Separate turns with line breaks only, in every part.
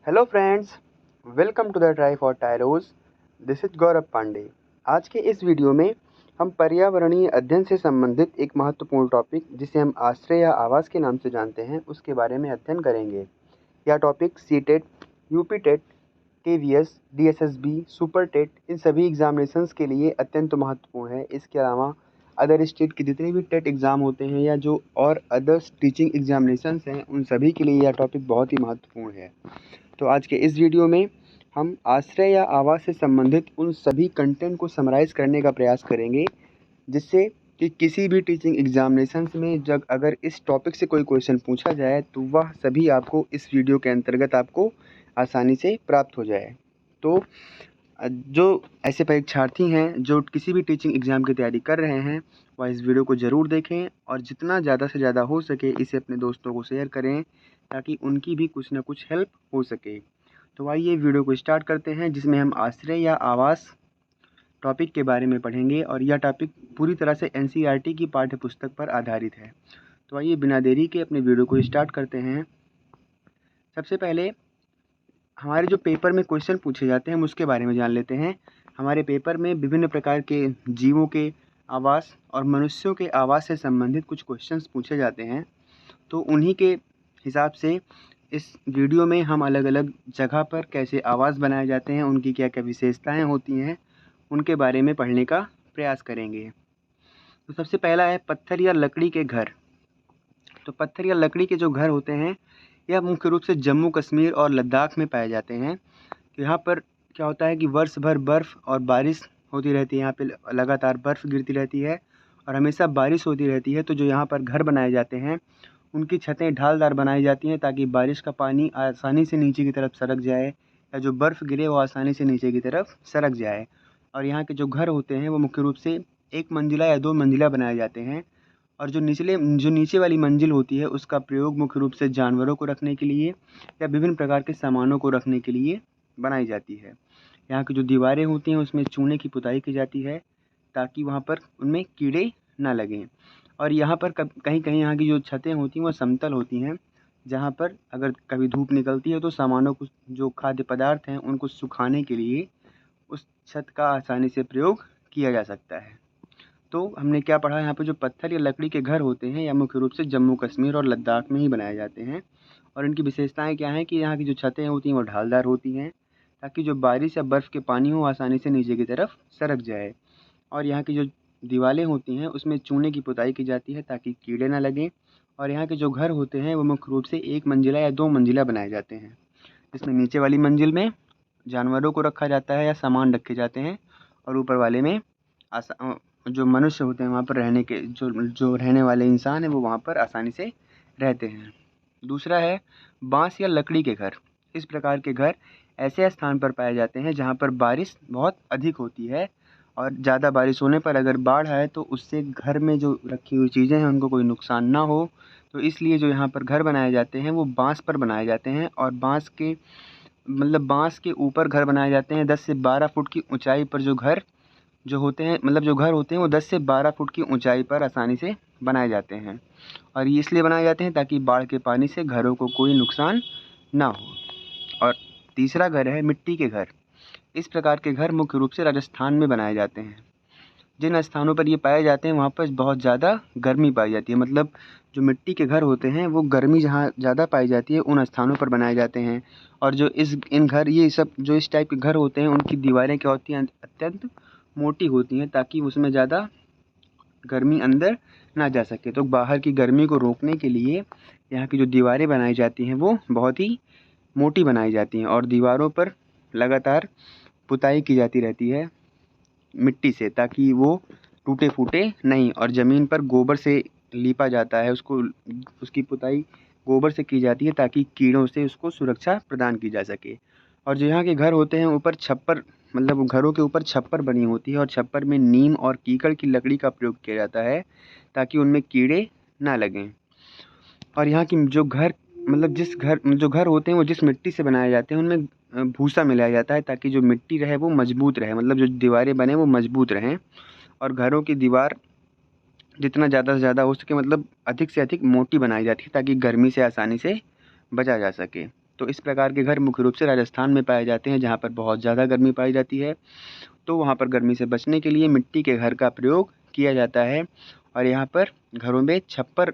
Hello friends, welcome to the try for tyros. This is Gaurav Pandey. आज के इस video में हम पर्यावरणीय अध्ययन से संबंधित एक महत्वपूर्ण टॉपिक जिसे हम आश्रय या आवास के नाम से जानते हैं उसके बारे में अध्ययन करेंगे। यह topic CTET, UP TET, KVS, DSSB, super TET इन सभी एग्जामिनेशंस के लिए अत्यंत महत्वपूर्ण है। इसके अलावा अदर स्टेट के जितने भी टेट एग्ज़ाम होते हैं या जो और अदर्स टीचिंग एग्जामिनेशंस हैं उन सभी के लिए यह टॉपिक बहुत ही महत्वपूर्ण है। तो आज के इस वीडियो में हम आश्रय या आवास से संबंधित उन सभी कंटेंट को समराइज़ करने का प्रयास करेंगे, जिससे कि किसी भी टीचिंग एग्जामिनेशंस में जब अगर इस टॉपिक से कोई क्वेश्चन पूछा जाए तो वह सभी आपको इस वीडियो के अंतर्गत आपको आसानी से प्राप्त हो जाए। तो जो ऐसे परीक्षार्थी हैं जो किसी भी टीचिंग एग्ज़ाम की तैयारी कर रहे हैं वह इस वीडियो को ज़रूर देखें और जितना ज़्यादा से ज़्यादा हो सके इसे अपने दोस्तों को शेयर करें ताकि उनकी भी कुछ ना कुछ हेल्प हो सके। तो आइए वीडियो को स्टार्ट करते हैं, जिसमें हम आश्रय या आवास टॉपिक के बारे में पढ़ेंगे और यह टॉपिक पूरी तरह से एनसीईआरटी की पाठ्य पुस्तक पर आधारित है। तो आइए बिना देरी के अपने वीडियो को स्टार्ट करते हैं। सबसे पहले हमारे जो पेपर में क्वेश्चन पूछे जाते हैं हम उसके बारे में जान लेते हैं। हमारे पेपर में विभिन्न प्रकार के जीवों के आवास और मनुष्यों के आवास से संबंधित कुछ क्वेश्चंस पूछे जाते हैं। तो उन्हीं के हिसाब से इस वीडियो में हम अलग अलग जगह पर कैसे आवास बनाए जाते हैं, उनकी क्या क्या विशेषताएं होती हैं, उनके बारे में पढ़ने का प्रयास करेंगे। तो सबसे पहला है पत्थर या लकड़ी के घर। तो पत्थर या लकड़ी के जो घर होते हैं यह मुख्य रूप से जम्मू कश्मीर और लद्दाख में पाए जाते हैं। तो यहाँ पर क्या होता है कि वर्ष भर बर्फ़ और बारिश होती रहती है, यहाँ पे लगातार बर्फ़ गिरती रहती है और हमेशा बारिश होती रहती है। तो जो यहाँ पर घर बनाए जाते हैं उनकी छतें ढालदार बनाई जाती हैं ताकि बारिश का पानी आसानी से नीचे की तरफ सरक जाए या जो बर्फ़ गिरे वो आसानी से नीचे की तरफ सरक जाए। और यहाँ के जो घर होते हैं वो मुख्य रूप से एक मंजिला या दो मंजिला बनाए जाते हैं और जो नीचे वाली मंजिल होती है उसका प्रयोग मुख्य रूप से जानवरों को रखने के लिए या विभिन्न प्रकार के सामानों को रखने के लिए बनाई जाती है। यहाँ की जो दीवारें होती हैं उसमें चूने की पुताई की जाती है ताकि वहाँ पर उनमें कीड़े ना लगें। और यहाँ पर कहीं कहीं यहाँ की जो छतें होती हैं वो समतल होती हैं, जहाँ पर अगर कभी धूप निकलती है तो सामानों को, जो खाद्य पदार्थ हैं उनको सुखाने के लिए उस छत का आसानी से प्रयोग किया जा सकता है। तो हमने क्या पढ़ा, यहाँ पे जो पत्थर या लकड़ी के घर होते हैं या मुख्य रूप से जम्मू कश्मीर और लद्दाख में ही बनाए जाते हैं और इनकी विशेषताएं क्या हैं कि यहाँ की जो छतें होती हैं वो ढालदार होती हैं ताकि जो बारिश या बर्फ़ के पानी हो आसानी से नीचे की तरफ सरक जाए। और यहाँ की जो दीवारें होती हैं उसमें चूने की पुताई की जाती है ताकि कीड़े ना लगें। और यहाँ के जो घर होते हैं वो मुख्य रूप से एक मंजिला या दो मंजिला बनाए जाते हैं, जिसमें नीचे वाली मंजिल में जानवरों को रखा जाता है या सामान रखे जाते हैं और ऊपर वाले में जो मनुष्य होते हैं वहाँ पर रहने के जो रहने वाले इंसान हैं वो वहाँ पर आसानी से रहते हैं। दूसरा है बांस या लकड़ी के घर। इस प्रकार के घर ऐसे स्थान पर पाए जाते हैं जहाँ पर बारिश बहुत अधिक होती है और ज़्यादा बारिश होने पर अगर बाढ़ आए तो उससे घर में जो रखी हुई चीज़ें हैं उनको कोई नुकसान ना हो। तो इसलिए जो यहाँ पर घर बनाए जाते हैं वो बांस पर बनाए जाते हैं और बांस के ऊपर घर बनाए जाते हैं। 10 से 12 फुट की ऊंचाई पर जो घर होते हैं वो 10 से 12 फुट की ऊंचाई पर आसानी से बनाए जाते हैं और ये इसलिए बनाए जाते हैं ताकि बाढ़ के पानी से घरों को कोई नुकसान ना हो। और तीसरा घर है मिट्टी के घर। इस प्रकार के घर मुख्य रूप से राजस्थान में बनाए जाते हैं। जिन स्थानों पर ये पाए जाते हैं वहाँ पर बहुत ज़्यादा गर्मी पाई जाती है, मतलब जो मिट्टी के घर होते हैं वो गर्मी जहाँ ज़्यादा पाई जाती है उन स्थानों पर बनाए जाते हैं। और जो इस टाइप के घर होते हैं उनकी दीवारें क्या होती हैं, अत्यंत मोटी होती हैं ताकि उसमें ज़्यादा गर्मी अंदर ना जा सके। तो बाहर की गर्मी को रोकने के लिए यहाँ की जो दीवारें बनाई जाती हैं वो बहुत ही मोटी बनाई जाती हैं और दीवारों पर लगातार पुताई की जाती रहती है मिट्टी से ताकि वो टूटे फूटे नहीं। और ज़मीन पर गोबर से लीपा जाता है, उसकी पुताई गोबर से की जाती है ताकि कीड़ों से उसको सुरक्षा प्रदान की जा सके। और जो यहाँ के घर होते हैं ऊपर छप्पर, मतलब घरों के ऊपर छप्पर बनी होती है और छप्पर में नीम और कीकड़ की लकड़ी का प्रयोग किया जाता है ताकि उनमें कीड़े ना लगें। और यहाँ की जो घर होते हैं वो जिस मिट्टी से बनाए जाते हैं उनमें भूसा मिलाया जाता है ताकि जो मिट्टी रहे वो मजबूत रहे, मतलब जो दीवारें बने वो मजबूत रहें। और घरों की दीवार जितना ज़्यादा से ज़्यादा हो सके, मतलब अधिक से अधिक मोटी बनाई जाती है ताकि गर्मी से आसानी से बचा जा सके। तो इस प्रकार के घर मुख्य रूप से राजस्थान में पाए जाते हैं, जहाँ पर बहुत ज़्यादा गर्मी पाई जाती है। तो वहाँ पर गर्मी से बचने के लिए मिट्टी के घर का प्रयोग किया जाता है और यहाँ पर घरों में छप्पर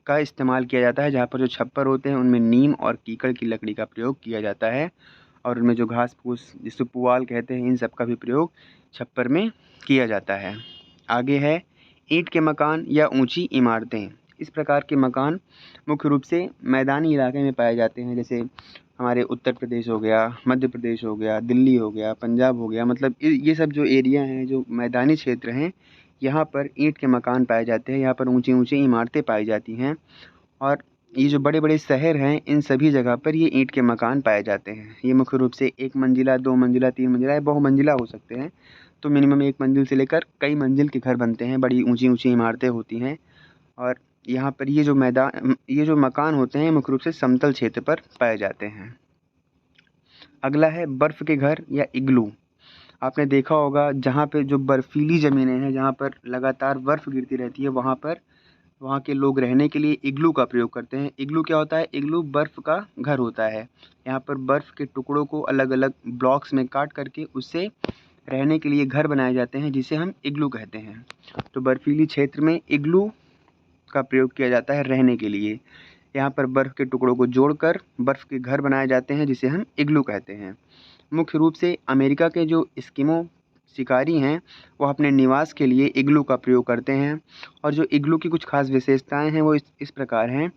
का इस्तेमाल किया जाता है, जहाँ पर जो छप्पर होते हैं उनमें नीम और कीकड़ की लकड़ी का प्रयोग किया जाता है और उनमें जो घास फूस जिसको पुआल कहते हैं, इन सब का भी प्रयोग छप्पर में किया जाता है। आगे है ईंट के मकान या ऊंची इमारतें। इस प्रकार के मकान मुख्य रूप से मैदानी इलाके में पाए जाते हैं, जैसे हमारे उत्तर प्रदेश हो गया, मध्य प्रदेश हो गया, दिल्ली हो गया, पंजाब हो गया, मतलब ये सब जो एरिया हैं, जो मैदानी क्षेत्र हैं, यहाँ पर ईंट के मकान पाए जाते हैं। यहाँ पर ऊंची ऊंची इमारतें पाई जाती हैं और ये जो बड़े बड़े शहर हैं, इन सभी जगह पर ये ईंट के मकान पाए जाते हैं। ये मुख्य रूप से 1 मंजिला, 2 मंजिला, 3 मंजिला या बहुमंजिला हो सकते हैं। तो मिनिमम 1 मंजिल से लेकर कई मंजिल के घर बनते हैं, बड़ी ऊंची ऊंची इमारतें होती हैं और यहाँ पर ये जो मकान होते हैं मुख्य रूप से समतल क्षेत्र पर पाए जाते हैं। अगला है बर्फ़ के घर या इग्लू। आपने देखा होगा जहाँ पे जो बर्फीली ज़मीनें हैं, जहाँ पर लगातार बर्फ़ गिरती रहती है, वहाँ पर वहाँ के लोग रहने के लिए इग्लू का प्रयोग करते हैं। इग्लू क्या होता है? इग्लू बर्फ़ का घर होता है। यहाँ पर बर्फ़ के टुकड़ों को अलग-अलग ब्लॉक्स में काट करके उससे रहने के लिए घर बनाए जाते हैं, जिसे हम इग्लू कहते हैं। तो बर्फीली क्षेत्र में इग्लू का प्रयोग किया जाता है रहने के लिए। यहाँ पर बर्फ़ के टुकड़ों को जोड़कर बर्फ़ के घर बनाए जाते हैं, जिसे हम इग्लू कहते हैं। मुख्य रूप से अमेरिका के जो एस्किमो शिकारी हैं, वह अपने निवास के लिए इग्लू का प्रयोग करते हैं और जो इग्लू की कुछ खास विशेषताएं हैं वो इस प्रकार हैं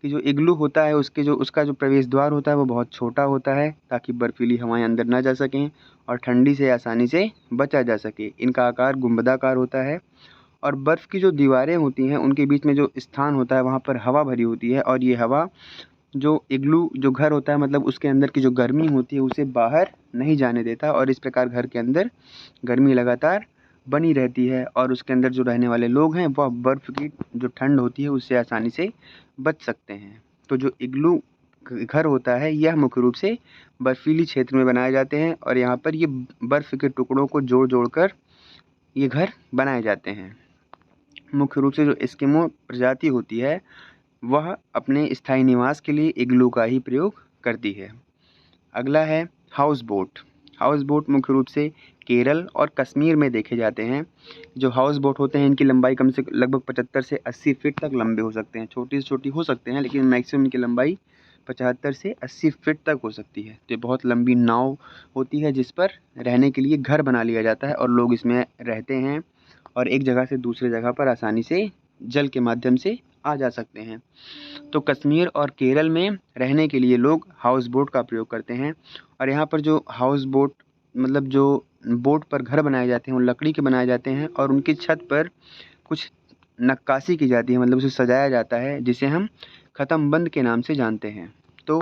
कि जो इग्लू होता है उसका जो प्रवेश द्वार होता है वो बहुत छोटा होता है, ताकि बर्फीली हवाएं अंदर ना जा सकें और ठंडी से आसानी से बचा जा सके। इनका आकार गुंबदाकार होता है और बर्फ़ की जो दीवारें होती हैं उनके बीच में जो स्थान होता है वहाँ पर हवा भरी होती है और ये हवा जो इग्लू जो घर होता है, मतलब उसके अंदर की जो गर्मी होती है उसे बाहर नहीं जाने देता और इस प्रकार घर के अंदर गर्मी लगातार बनी रहती है और उसके अंदर जो रहने वाले लोग हैं वह बर्फ़ की जो ठंड होती है उससे आसानी से बच सकते हैं। तो जो इग्लू घर होता है यह मुख्य रूप से बर्फीली क्षेत्र में बनाए जाते हैं और यहाँ पर ये बर्फ़ के टुकड़ों को जोड़ कर ये घर बनाए जाते हैं। मुख्य रूप से जो एस्किमो प्रजाति होती है वह अपने स्थायी निवास के लिए इग्लू का ही प्रयोग करती है। अगला है हाउस बोट। हाउस बोट मुख्य रूप से केरल और कश्मीर में देखे जाते हैं। जो हाउस बोट होते हैं इनकी लंबाई कम से लगभग 75 से 80 फीट तक लंबे हो सकते हैं। छोटी से छोटी हो सकते हैं, लेकिन मैक्सिमम इनकी लंबाई 75 से 80 फीट तक हो सकती है। तो ये बहुत लंबी नाव होती है जिस पर रहने के लिए घर बना लिया जाता है और लोग इसमें रहते हैं और एक जगह से दूसरे जगह पर आसानी से जल के माध्यम से आ जा सकते हैं। तो कश्मीर और केरल में रहने के लिए लोग हाउस बोट का प्रयोग करते हैं और यहाँ पर जो हाउस बोट मतलब जो बोट पर घर बनाए जाते हैं वो लकड़ी के बनाए जाते हैं और उनकी छत पर कुछ नक्काशी की जाती है, मतलब उसे सजाया जाता है, जिसे हम ख़त्म बंद के नाम से जानते हैं। तो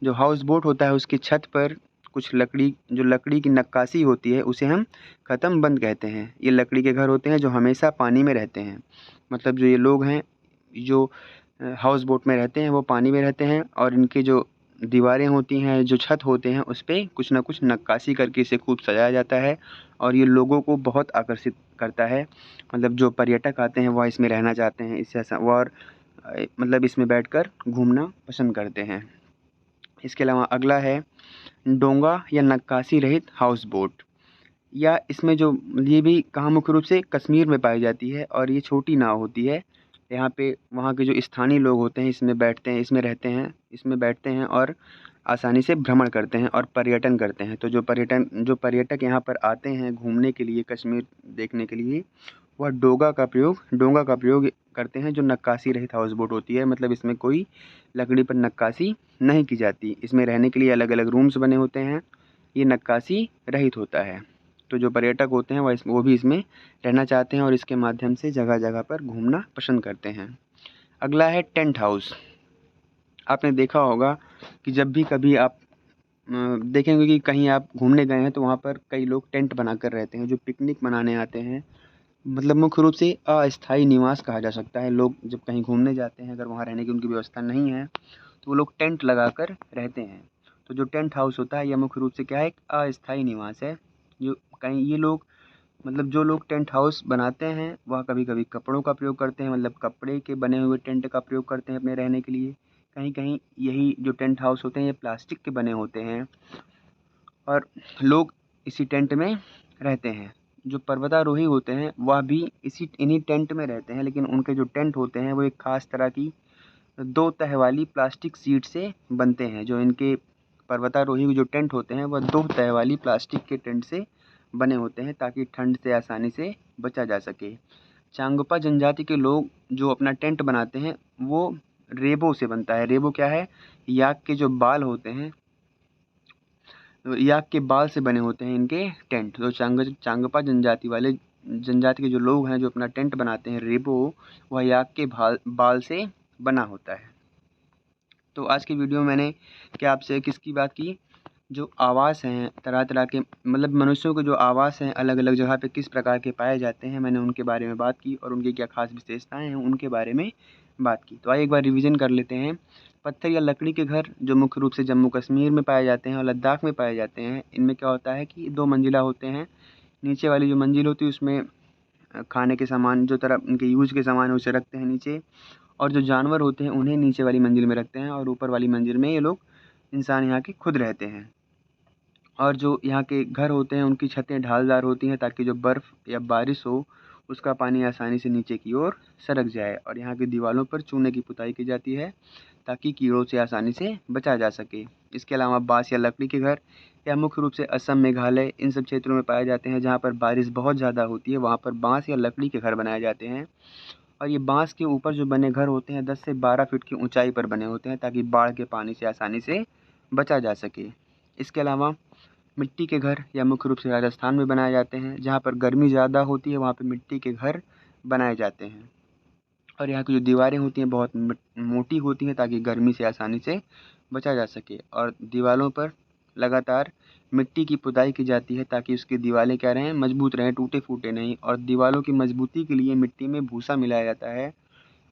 जो हाउस बोट होता है उसकी छत पर कुछ लकड़ी की नक्काशी होती है उसे हम ख़त्म बंद कहते हैं। ये लकड़ी के घर होते हैं जो हमेशा पानी में रहते हैं, मतलब जो ये लोग हैं जो हाउस बोट में रहते हैं वो पानी में रहते हैं और इनकी जो दीवारें होती हैं, जो छत होते हैं, उस पे कुछ ना कुछ नक्काशी करके इसे खूब सजाया जाता है और ये लोगों को बहुत आकर्षित करता है। मतलब जो पर्यटक आते हैं वह इसमें रहना चाहते हैं, इससे और मतलब इसमें बैठकर घूमना पसंद करते हैं। इसके अलावा अगला है डोंगा या नक्काशी रहित हाउस बोट। या इसमें जो ये भी कहाँ मुख्य रूप से कश्मीर में पाई जाती है और ये छोटी नाव होती है। यहाँ पे वहाँ के जो स्थानीय लोग होते हैं इसमें बैठते हैं, इसमें रहते हैं, इसमें बैठते हैं और आसानी से भ्रमण करते हैं और पर्यटन करते हैं। तो जो पर्यटक यहाँ पर आते हैं घूमने के लिए, कश्मीर देखने के लिए, वह डोंगा का प्रयोग करते हैं, जो नक्काशी रहित हाउस बोट होती है। मतलब इसमें कोई लकड़ी पर नक्काशी नहीं की जाती। इसमें रहने के लिए अलग अलग रूम्स बने होते हैं। ये नक्काशी रहित होता है। तो जो पर्यटक होते हैं वो भी इसमें रहना चाहते हैं और इसके माध्यम से जगह जगह पर घूमना पसंद करते हैं। अगला है टेंट हाउस। आपने देखा होगा कि जब भी कभी आप देखेंगे कि कहीं आप घूमने गए हैं तो वहाँ पर कई लोग टेंट बनाकर रहते हैं, जो पिकनिक मनाने आते हैं। मतलब मुख्य रूप से अस्थायी निवास कहा जा सकता है। लोग जब कहीं घूमने जाते हैं, अगर वहाँ रहने की उनकी व्यवस्था नहीं है तो वो लोग टेंट लगाकर रहते हैं। तो जो टेंट हाउस होता है यह मुख्य रूप से क्या है, एक अस्थायी निवास है। जो कहीं ये लोग मतलब जो लोग टेंट हाउस बनाते हैं वह कभी कभी कपड़ों का प्रयोग करते हैं, मतलब कपड़े के बने हुए टेंट का प्रयोग करते हैं अपने रहने के लिए, कहीं कहीं यही जो टेंट हाउस होते हैं ये प्लास्टिक के बने होते हैं और लोग इसी टेंट में रहते हैं। जो पर्वतारोही होते हैं वह भी इन्हीं टेंट में रहते हैं, लेकिन उनके जो टेंट होते हैं वो एक ख़ास तरह की 2 तह वाली प्लास्टिक शीट से बनते हैं। जो इनके पर्वतारोही के जो टेंट होते हैं वह 2 तह वाली प्लास्टिक के टेंट से बने होते हैं ताकि ठंड से आसानी से बचा जा सके। चांगपा जनजाति के लोग जो अपना टेंट बनाते हैं वो रेबो से बनता है। रेबो क्या है? याक के जो बाल होते हैं, याक के बाल से बने होते हैं इनके टेंट। तो चांगपा जनजाति के जो लोग हैं जो अपना टेंट बनाते हैं रेबो, वह याक के बाल से बना होता है। तो आज की वीडियो में मैंने क्या आपसे किसकी बात की? जो आवास हैं तरह तरह के, मतलब मनुष्यों के जो आवास हैं अलग अलग जगह पे किस प्रकार के पाए जाते हैं, मैंने उनके बारे में बात की और उनकी क्या खास विशेषताएं हैं उनके बारे में बात की। तो आइए एक बार रिवीजन कर लेते हैं। पत्थर या लकड़ी के घर जो मुख्य रूप से जम्मू कश्मीर में पाए जाते हैं और लद्दाख में पाए जाते हैं, इनमें क्या होता है कि 2 मंजिला होते हैं। नीचे वाली जो मंजिल होती है उसमें खाने के सामान, जो तरह उनके यूज के सामान है उसे रखते हैं नीचे, और जो जानवर होते हैं उन्हें नीचे वाली मंजिल में रखते हैं और ऊपर वाली मंजिल में ये लोग इंसान यहाँ के खुद रहते हैं। और जो यहाँ के घर होते हैं उनकी छतें ढालदार होती हैं ताकि जो बर्फ़ या बारिश हो उसका पानी आसानी से नीचे की ओर सरक जाए। और यहाँ की दीवारों पर चूने की पुताई की जाती है ताकि कीड़ों से आसानी से बचा जा सके। इसके अलावा बाँस या लकड़ी के घर या मुख्य रूप से असम, मेघालय, इन सब क्षेत्रों में पाए जाते हैं जहाँ पर बारिश बहुत ज़्यादा होती है। वहाँ पर बाँस या लकड़ी के घर बनाए जाते हैं और ये बाँस के ऊपर जो बने घर होते हैं 10 से 12 फीट की ऊंचाई पर बने होते हैं ताकि बाढ़ के पानी से आसानी से बचा जा सके। इसके अलावा मिट्टी के घर या मुख्य रूप से राजस्थान में बनाए जाते हैं। जहाँ पर गर्मी ज़्यादा होती है वहाँ पे मिट्टी के घर बनाए जाते हैं और यहाँ की जो दीवारें होती हैं बहुत मोटी होती हैं ताकि गर्मी से आसानी से बचा जा सके। और दीवारों पर लगातार मिट्टी की पुताई की जाती है ताकि उसकी दीवारें क्या रहें, मजबूत रहें, टूटे फूटे नहीं। और दीवारों की मजबूती के लिए मिट्टी में भूसा मिलाया जाता है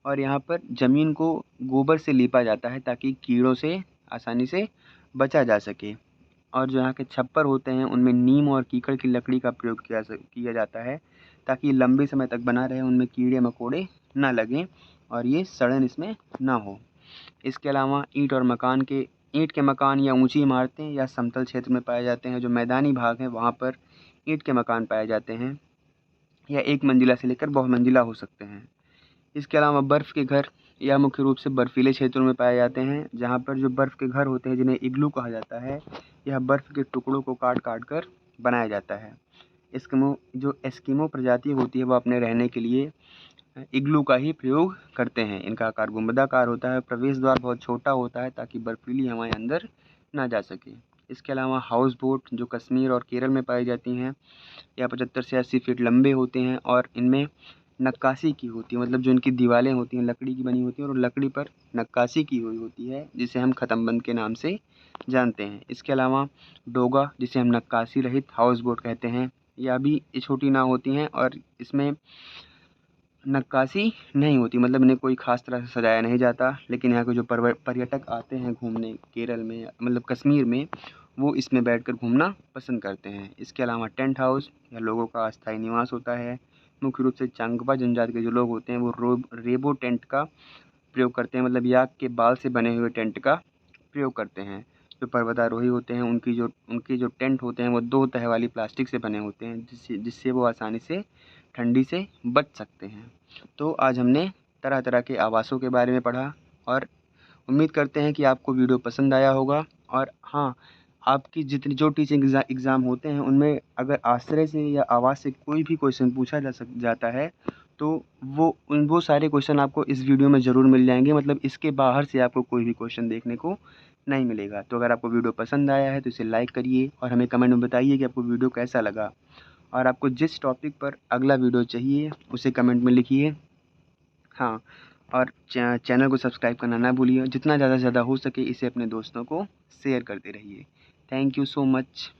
और यहाँ पर ज़मीन को गोबर से लीपा जाता है ताकि कीड़ों से आसानी से बचा जा सके। और जो यहाँ के छप्पर होते हैं उनमें नीम और कीकड़ की लकड़ी का प्रयोग किया जाता है ताकि लंबे समय तक बना रहे, उनमें कीड़े मकोड़े ना लगें और ये सड़न इसमें ना हो। इसके अलावा ईंट के मकान या ऊंची इमारतें या समतल क्षेत्र में पाए जाते हैं। जो मैदानी भाग है वहाँ पर ईंट के मकान पाए जाते हैं या 1 मंजिला से लेकर बहुमंजिला हो सकते हैं। इसके अलावा बर्फ़ के घर या मुख्य रूप से बर्फीले क्षेत्रों में पाए जाते हैं जहाँ पर जो बर्फ़ के घर होते हैं जिन्हें इग्लू कहा जाता है, यह बर्फ़ के टुकड़ों को काट काट कर बनाया जाता है। एस्किमो प्रजाति होती है वह अपने रहने के लिए इग्लू का ही प्रयोग करते हैं। इनका आकार गुंबदाकार होता है, प्रवेश द्वार बहुत छोटा होता है ताकि बर्फीली हवाएं अंदर ना जा सके। इसके अलावा हाउस बोट जो कश्मीर और केरल में पाई जाती हैं, यह 75 से 80 फीट लंबे होते हैं और इनमें नक्काशी की होती है, मतलब जो इनकी दीवारें होती हैं लकड़ी की बनी होती हैं और लकड़ी पर नक्काशी की हुई होती है जिसे हम खतमबंद के नाम से जानते हैं। इसके अलावा डोगा जिसे हम नक्काशी रहित हाउस बोट कहते हैं, यह भी छोटी नाव होती हैं और इसमें नक्काशी नहीं होती, मतलब इन्हें कोई ख़ास तरह से सजाया नहीं जाता। लेकिन यहाँ के जो पर्यटक आते हैं घूमने केरल में, मतलब कश्मीर में, वो इसमें बैठकर घूमना पसंद करते हैं। इसके अलावा टेंट हाउस या लोगों का अस्थायी निवास होता है। मुख्य रूप से चांगपा जनजाति के जो लोग होते हैं वो रेबो टेंट का प्रयोग करते हैं, मतलब याक के बाल से बने हुए टेंट का प्रयोग करते हैं। जो पर्वतारोही होते हैं उनके जो टेंट होते हैं वो 2 तह वाली प्लास्टिक से बने होते हैं जिससे वो आसानी से ठंडी से बच सकते हैं। तो आज हमने तरह तरह के आवासों के बारे में पढ़ा और उम्मीद करते हैं कि आपको वीडियो पसंद आया होगा। और हाँ, आपकी जितनी जो टीचिंग एग्ज़ाम होते हैं उनमें अगर आश्रय से या आवास से कोई भी क्वेश्चन पूछा जाता है तो वो सारे क्वेश्चन आपको इस वीडियो में ज़रूर मिल जाएंगे, मतलब इसके बाहर से आपको कोई भी क्वेश्चन देखने को नहीं मिलेगा। तो अगर आपको वीडियो पसंद आया है तो इसे लाइक करिए और हमें कमेंट में बताइए कि आपको वीडियो कैसा लगा। और आपको जिस टॉपिक पर अगला वीडियो चाहिए उसे कमेंट में लिखिए। हाँ, और चैनल को सब्सक्राइब करना ना भूलिए। जितना ज़्यादा से ज़्यादा हो सके इसे अपने दोस्तों को शेयर करते रहिए। Thank you so much.